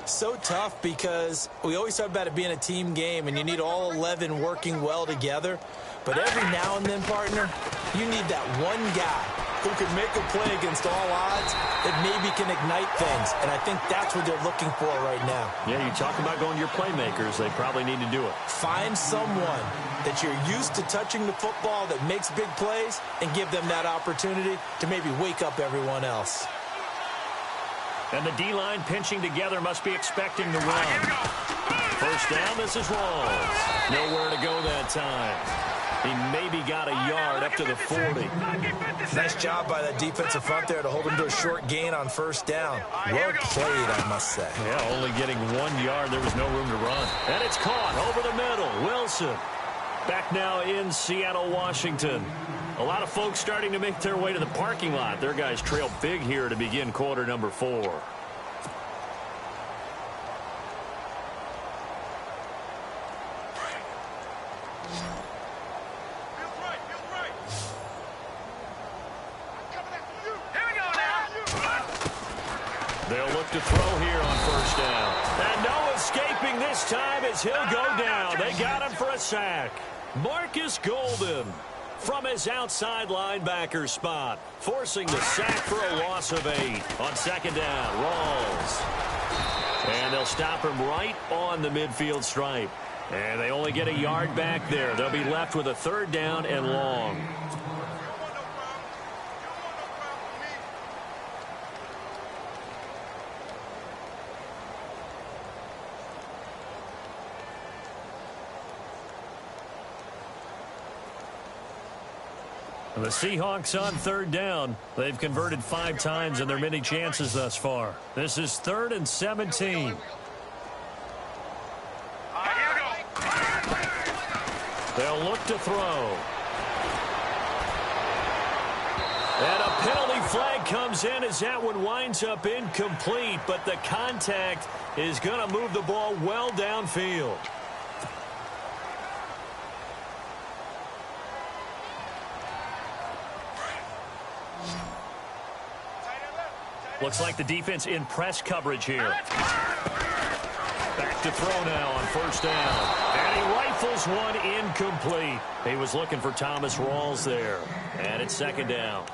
So tough because we always talk about it being a team game, and you need all 11 working well together. But every now and then, partner, you need that one guy who can make a play against all odds that maybe can ignite things. And I think that's what they're looking for right now. Yeah, you talk about going to your playmakers. They probably need to do it. Find someone that you're used to touching the football that makes big plays and give them that opportunity to maybe wake up everyone else. And the D-line pinching together must be expecting the run. First down, this is Rawls. Nowhere to go that time. He maybe got a yard up to the 40. Nice job by that defensive front there to hold him to a short gain on first down. Well played, I must say. Yeah, only getting 1 yard. There was no room to run. And it's caught over the middle. Wilson back now in Seattle, Washington. A lot of folks starting to make their way to the parking lot. Their guys trail big here to begin quarter number 4. They'll look to throw here on first down. And no escaping this time as he'll go down. They got him for a sack. Marcus Golden from his outside linebacker spot, forcing the sack for a loss of 8. On second down, Rawls. And they'll stop him right on the midfield stripe. And they only get a yard back there. They'll be left with a third down and long. The Seahawks on third down. They've converted 5 times in their many chances thus far. This is 3rd and 17. They'll look to throw. And a penalty flag comes in as that one winds up incomplete, but the contact is going to move the ball well downfield. Looks like the defense in press coverage here. Back to throw now on first down. And he rifles one incomplete. He was looking for Thomas Rawls there. And it's second down.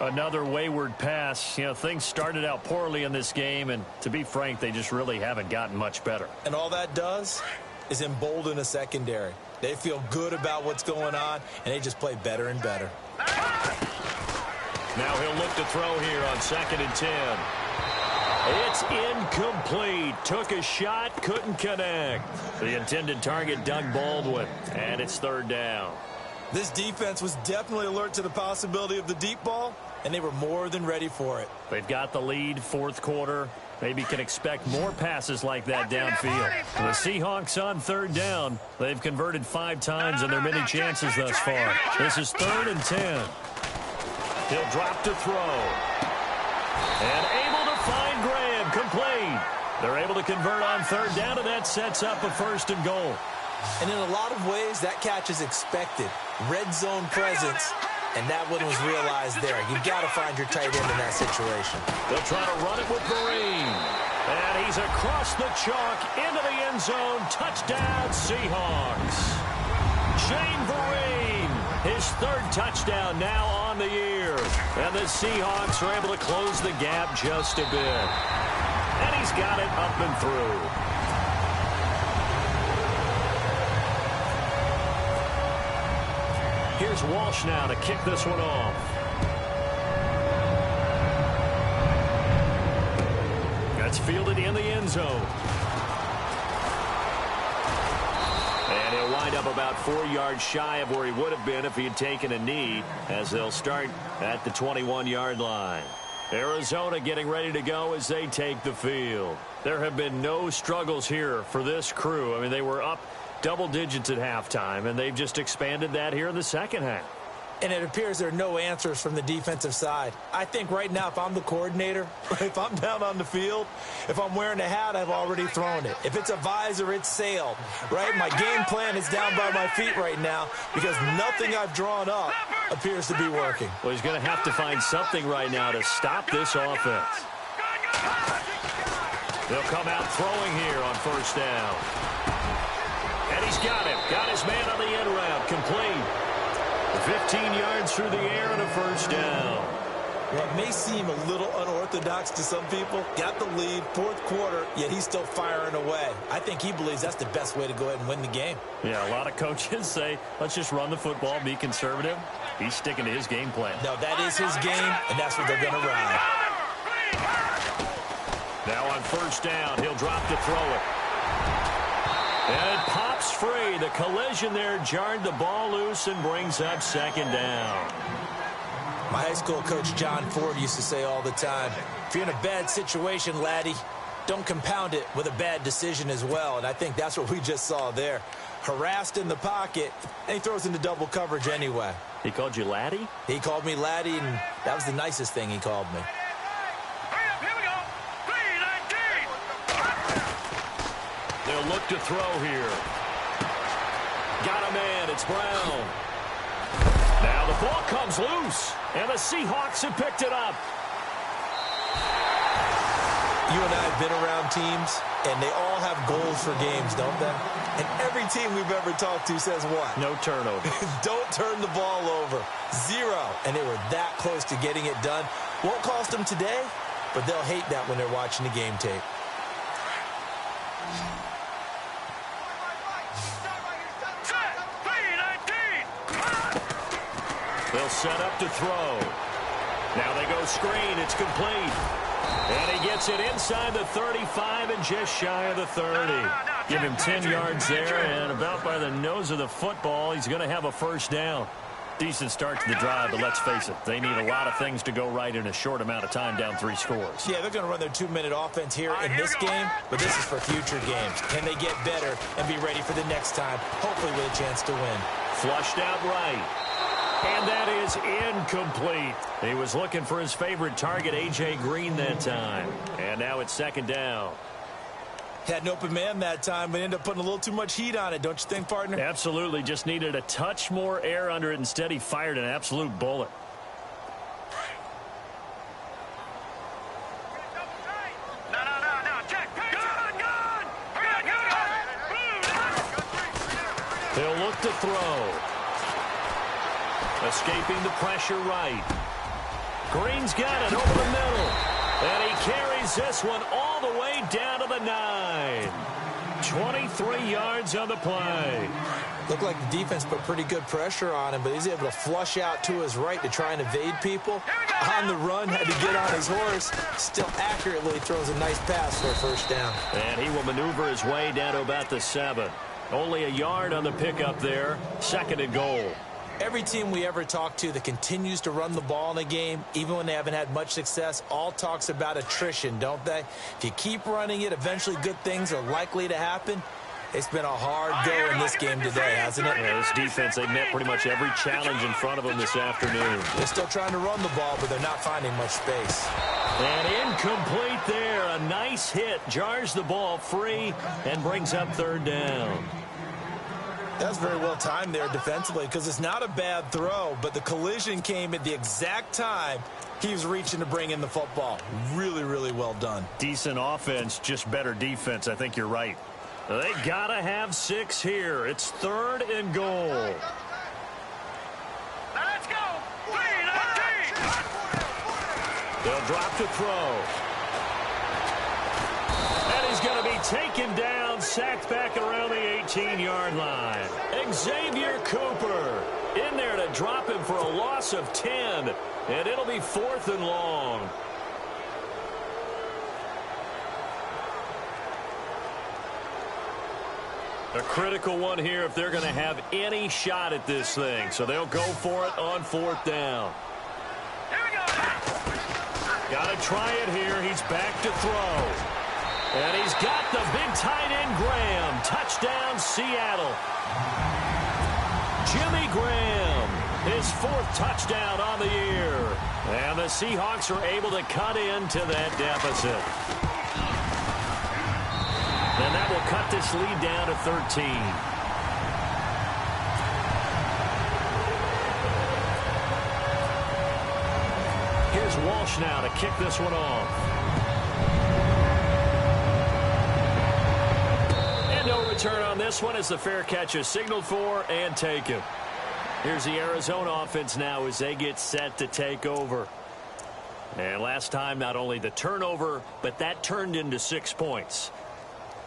Another wayward pass. You know, things started out poorly in this game, and to be frank, they just really haven't gotten much better. And all that does is embolden a secondary. They feel good about what's going on, and they just play better and better. Now he'll look to throw here on 2nd and 10. It's incomplete. Took a shot, couldn't connect. The intended target, Doug Baldwin, and it's third down. This defense was definitely alert to the possibility of the deep ball, and they were more than ready for it. They've got the lead, fourth quarter. Maybe can expect more passes like that downfield. The Seahawks on third down. They've converted 5 times in their many chances thus far. This is 3rd and 10. He'll drop to throw. And able to find Graham. Complete. They're able to convert on third down, and that sets up a 1st and goal. And in a lot of ways, that catch is expected. Red zone presence, and that one was realized there. You've got to find your tight end in that situation. They'll try to run it with Vereen. And he's across the chalk into the end zone. Touchdown, Seahawks. Shane Vereen, his 3rd touchdown now on the year. And the Seahawks are able to close the gap just a bit. And he's got it up and through. Here's Walsh now to kick this one off. That's fielded in the end zone. And he'll wind up about 4 yards shy of where he would have been if he had taken a knee, as they'll start at the 21-yard line. Arizona getting ready to go as they take the field. There have been no struggles here for this crew. I mean, they were up double digits at halftime, and they've just expanded that here in the second half. And it appears there are no answers from the defensive side. I think right now, if I'm the coordinator, if I'm down on the field, if I'm wearing a hat, I've already thrown it. If it's a visor, it's sailed, right? My game plan is down by my feet right now because nothing I've drawn up appears to be working. Well, he's going to have to find something right now to stop this offense. They'll come out throwing here on 1st down. And he's got him. Got his man on the end route. Complete. 15 yards through the air and a 1st down. Well, it may seem a little unorthodox to some people. Got the lead, 4th quarter, yet he's still firing away. I think he believes that's the best way to go ahead and win the game. Yeah, a lot of coaches say, let's just run the football, be conservative. He's sticking to his game plan. No, that is his game, and that's what they're going to ride. Now on 1st down, he'll drop to throw it. And it pops free. The collision there jarred the ball loose and brings up 2nd down. My high school coach, John Ford, used to say all the time, if you're in a bad situation, laddie, don't compound it with a bad decision as well. And I think that's what we just saw there. Harassed in the pocket, and he throws into double coverage anyway. He called you laddie? He called me laddie, and that was the nicest thing he called me. They'll look to throw here. Got a man. It's Brown. Now the ball comes loose, and the Seahawks have picked it up. You and I have been around teams, and they all have goals for games, don't they? And every team we've ever talked to says what? No turnover. Don't turn the ball over. 0. And they were that close to getting it done. Won't cost them today, but they'll hate that when they're watching the game tape. They'll set up to throw. Now they go screen. It's complete. And he gets it inside the 35 and just shy of the 30. Give him 10 yards there, and about by the nose of the football, he's going to have a 1st down. Decent start to the drive, but let's face it, they need a lot of things to go right in a short amount of time, down 3 scores. Yeah, they're going to run their 2-minute offense here in this game, but this is for future games. Can they get better and be ready for the next time, hopefully with a chance to win? Flushed out right. And that is incomplete. He was looking for his favorite target, A.J. Green, that time. And now it's 2nd down. Had an open man that time, but ended up putting a little too much heat on it, don't you think, partner? Absolutely. Just needed a touch more air under it. Instead, he fired an absolute bullet. They'll look to throw. Escaping the pressure right. Green's got it over the middle. And he carries this one all the way down to the 9. 23 yards on the play. Looked like the defense put pretty good pressure on him, but he's able to flush out to his right to try and evade people. On the run, had to get on his horse. Still accurately throws a nice pass for a 1st down. And he will maneuver his way down to about the 7. Only a yard on the pickup there. 2nd and goal. Every team we ever talk to that continues to run the ball in a game, even when they haven't had much success, all talks about attrition, don't they? If you keep running it, eventually good things are likely to happen. It's been a hard go in this game today, hasn't it? Yeah, this defense, they met pretty much every challenge in front of them this afternoon. They're still trying to run the ball, but they're not finding much space. And incomplete there. A nice hit. Jars the ball free and brings up third down. That's very well timed there defensively because it's not a bad throw, but the collision came at the exact time he was reaching to bring in the football. Really, really well done. Decent offense, just better defense. I think you're right. They got to have 6 here. It's 3rd and goal. Let's go. 3-19. They'll drop to throw. And he's going to be taken down, sacked back around the 18-yard line. Xavier Cooper in there to drop him for a loss of 10. And it'll be 4th and long. A critical one here if they're going to have any shot at this thing. So they'll go for it on 4th down. Here we go. Got to try it here. He's back to throw. And he's got the big tight end Graham. Touchdown, Seattle. Jimmy Graham, his 4th touchdown on the year. And the Seahawks are able to cut into that deficit. And that will cut this lead down to 13. Here's Walsh now to kick this one off. And no return on this one as the fair catch is signaled for and taken. Here's the Arizona offense now as they get set to take over. And last time, not only the turnover, but that turned into 6 points.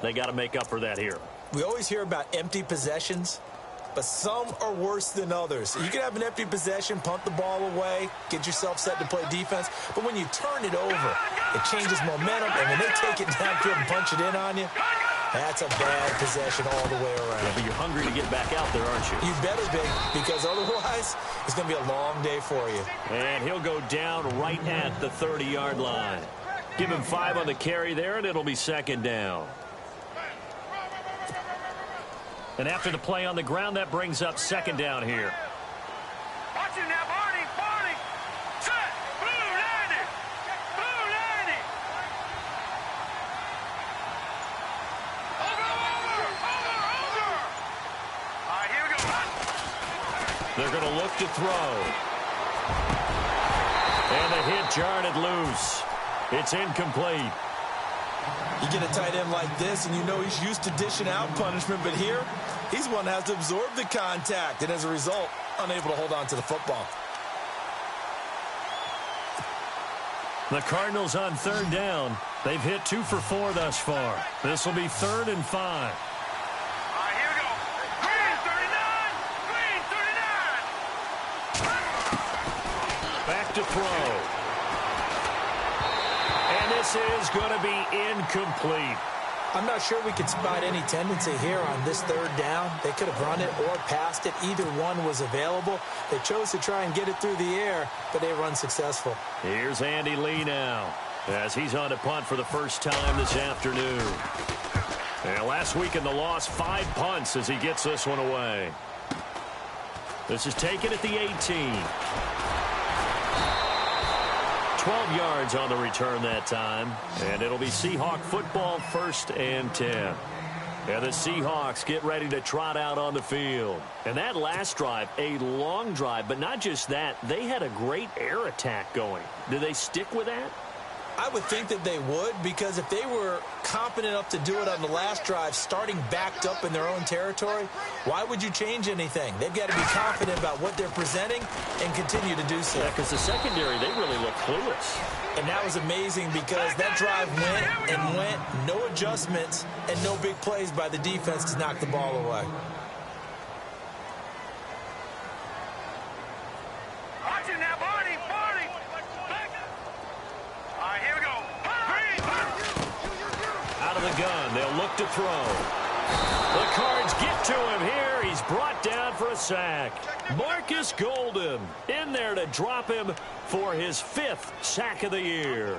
They got to make up for that here. We always hear about empty possessions, but some are worse than others. You can have an empty possession, punt the ball away, get yourself set to play defense, but when you turn it over, it changes momentum, and when they take it downfield and punch it in on you, that's a bad possession all the way around. Yeah, but you're hungry to get back out there, aren't you? You better be, because otherwise it's going to be a long day for you. And he'll go down right at the 30-yard line. Give him 5 on the carry there, and it'll be 2nd down. And after the play on the ground, that brings up 2nd down here. Watch him now, Barney. Barney. Set. Blue 90. Blue 90. Over. All right, here we go. They're going to look to throw. And the hit jarred it loose. It's incomplete. You get a tight end like this, and you know he's used to dishing out punishment, but here, he's one that has to absorb the contact, and as a result, unable to hold on to the football. The Cardinals on 3rd down. They've hit 2 for 4 thus far. This will be 3rd and 5. All right, here we go. Green 39. Back to throw. And this is going to be incomplete. I'm not sure we could spot any tendency here on this 3rd down. They could have run it or passed it. Either one was available. They chose to try and get it through the air, but they run successful. Here's Andy Lee now as he's on to punt for the first time this afternoon. And last week in the loss, 5 punts as he gets this one away. This is taken at the 18. 12 yards on the return that time. And it'll be Seahawk football, 1st and 10. And the Seahawks get ready to trot out on the field. And that last drive, a long drive, but not just that. They had a great air attack going. Do they stick with that? I would think that they would, because if they were competent enough to do it on the last drive, starting backed up in their own territory, why would you change anything? They've got to be confident about what they're presenting and continue to do so. Yeah, because the secondary, they really look clueless. And that was amazing because that drive went and went, no adjustments, and no big plays by the defense to knock the ball away. Watch him now, Barney. Barney. All right, here we go. Out of the gun, they'll look to throw. The Cards get to him here. He's brought down for a sack. Marcus Golden in there to drop him for his 5th sack of the year.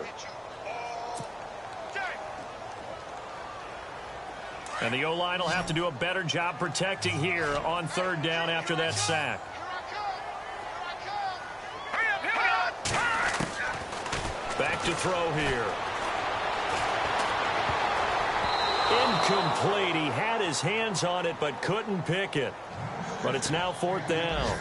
And the O-line will have to do a better job protecting here on third down after that sack. Back to throw here. Incomplete. He had his hands on it but couldn't pick it. But it's now fourth down.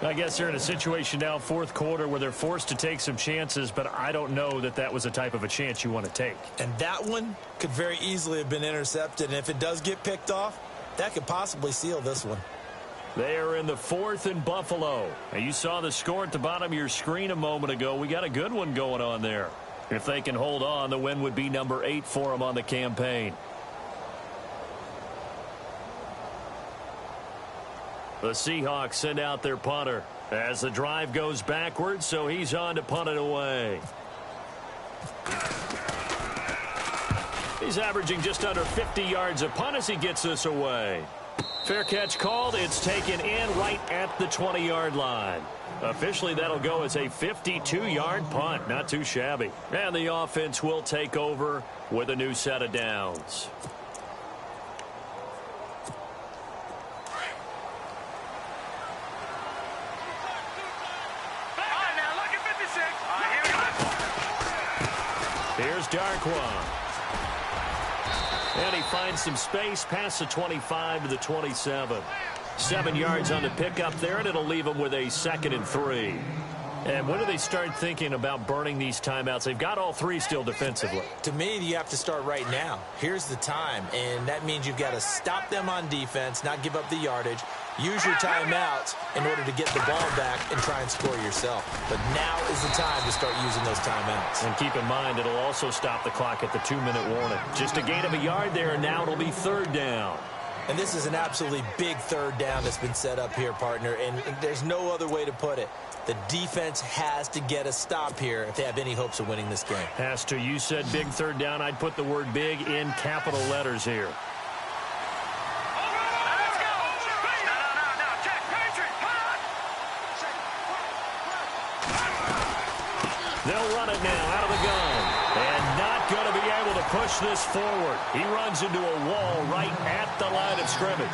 I guess they're in a situation now, fourth quarter, where they're forced to take some chances, but I don't know that that was the type of a chance you want to take. And that one could very easily have been intercepted, and if it does get picked off, that could possibly seal this one. They are in the fourth in Buffalo. And you saw the score at the bottom of your screen a moment ago. We got a good one going on there. If they can hold on, the win would be number 8 for them on the campaign. The Seahawks send out their punter as the drive goes backwards, so he's on to punt it away. He's averaging just under 50 yards a punt as he gets this away. Fair catch called. It's taken in right at the 20-yard line. Officially, that'll go as a 52-yard punt. Not too shabby. And the offense will take over with a new set of downs. Here's Darkwa. And he finds some space past the 25 to the 27. 7 yards on the pickup there, and it'll leave them with a 2nd and 3. And when do they start thinking about burning these timeouts? They've got all 3 still defensively. To me, you have to start right now. Here's the time, and that means you've got to stop them on defense, not give up the yardage, use your timeouts in order to get the ball back and try and score yourself. But now is the time to start using those timeouts. And keep in mind, it'll also stop the clock at the 2-minute warning. Just a gain of a yard there, and now it'll be third down. And this is an absolutely big third down that's been set up here, partner, and there's no other way to put it. The defense has to get a stop here if they have any hopes of winning this game. Has to. You said big third down. I'd put the word big in capital letters here. They'll run it now out of the gun. And not going to be able to push this forward. He runs into a wall right at the line of scrimmage.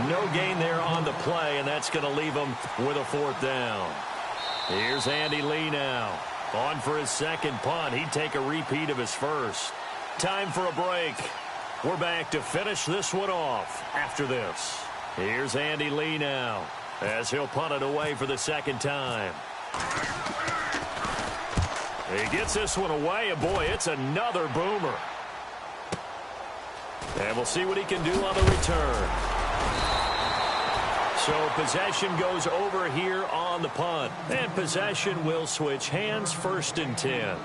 No gain there on the play, and that's going to leave him with a fourth down. Here's Andy Lee now. On for his second punt. He'd take a repeat of his first. Time for a break. We're back to finish this one off after this. Here's Andy Lee now as he'll punt it away for the second time. He gets this one away, and boy, it's another boomer. And we'll see what he can do on the return. So possession goes over here on the punt. And possession will switch hands, 1st and 10.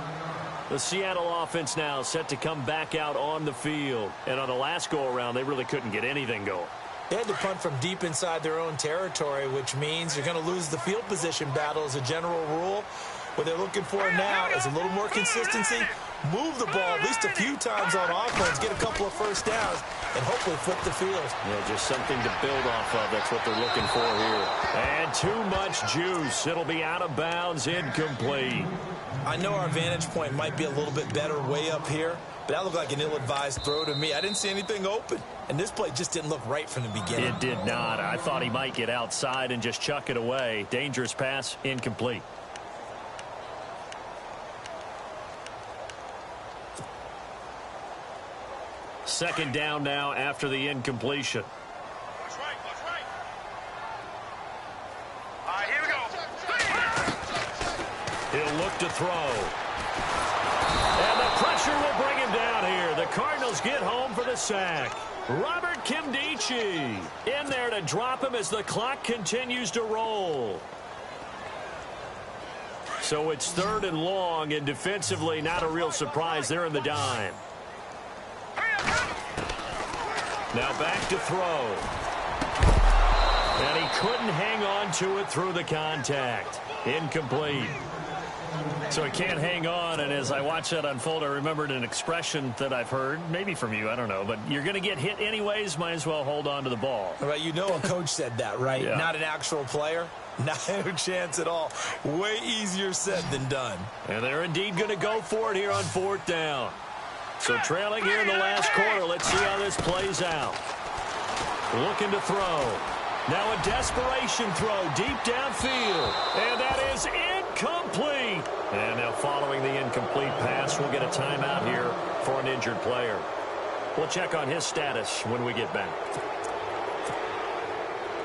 The Seattle offense now set to come back out on the field. And on the last go-around, they really couldn't get anything going. They had to punt from deep inside their own territory, which means you're going to lose the field position battle as a general rule. What they're looking for now is a little more consistency. Move the ball at least a few times on offense, get a couple of first downs, and hopefully flip the field. Yeah, just something to build off of. That's what they're looking for here. And too much juice. It'll be out of bounds, incomplete. I know our vantage point might be a little bit better way up here, but that looked like an ill-advised throw to me. I didn't see anything open, and this play just didn't look right from the beginning. It did not. I thought he might get outside and just chuck it away. Dangerous pass, incomplete. Second down now after the incompletion. Watch right, watch right. All right, here we go. He'll look to throw. And the pressure will bring him down here. The Cardinals get home for the sack. Robert Kimdichie in there to drop him as the clock continues to roll. So it's 3rd and long, and defensively not a real surprise. They're in the dime. Now back to throw. And he couldn't hang on to it through the contact. Incomplete. So he can't hang on, and as I watch that unfold, I remembered an expression that I've heard, maybe from you, I don't know, but you're going to get hit anyways, might as well hold on to the ball. All right, you know a coach said that, right? Yeah. Not an actual player. Not a chance at all. Way easier said than done. And they're indeed going to go for it here on 4th down. So trailing here in the last quarter. Let's see how this plays out. Looking to throw. Now a desperation throw deep downfield. And that is incomplete. And now following the incomplete pass, we'll get a timeout here for an injured player. We'll check on his status when we get back.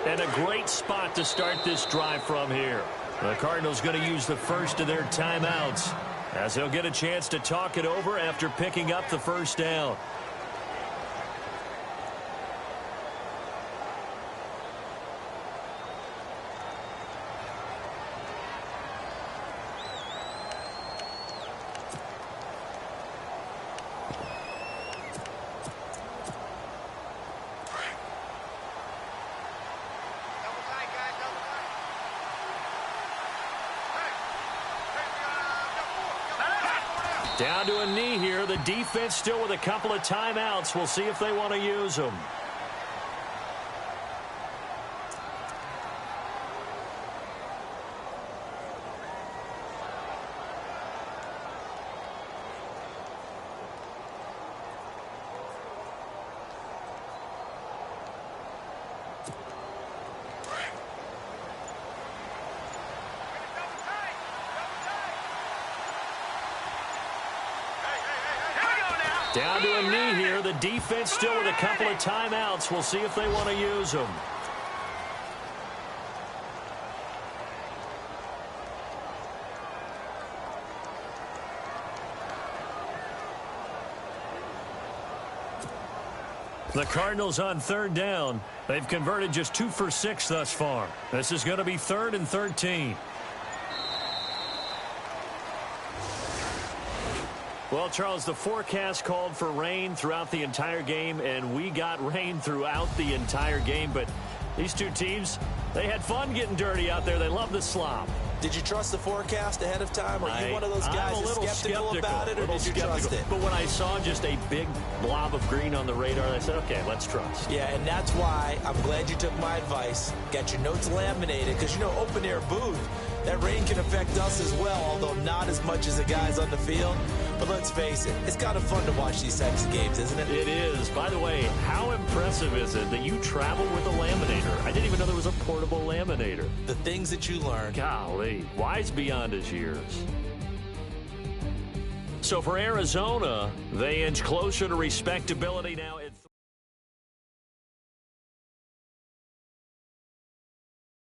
And a great spot to start this drive from here. The Cardinals going to use the first of their timeouts as they'll get a chance to talk it over after picking up the first down. Down to a knee here. The defense still with a couple of timeouts. We'll see if they want to use them. Down to a knee here. The defense still with a couple of timeouts. We'll see if they want to use them. The Cardinals on third down. They've converted just 2 for 6 thus far. This is going to be 3rd and 13. Well, Charles, the forecast called for rain throughout the entire game, and we got rain throughout the entire game. But these two teams, they had fun getting dirty out there. They love the slop. Did you trust the forecast ahead of time? Are you one of those guys that's skeptical about it, or did you trust it? But when I saw just a big blob of green on the radar, I said, okay, let's trust. Yeah, and that's why I'm glad you took my advice. Got your notes laminated, because, you know, open-air booth, that rain can affect us as well, although not as much as the guys on the field. But let's face it, it's kind of fun to watch these types of games, isn't it? It is. By the way, how impressive is it that you travel with a laminator? I didn't even know there was a portable laminator. The things that you learn. Golly, wise beyond his years. So for Arizona, they inch closer to respectability now.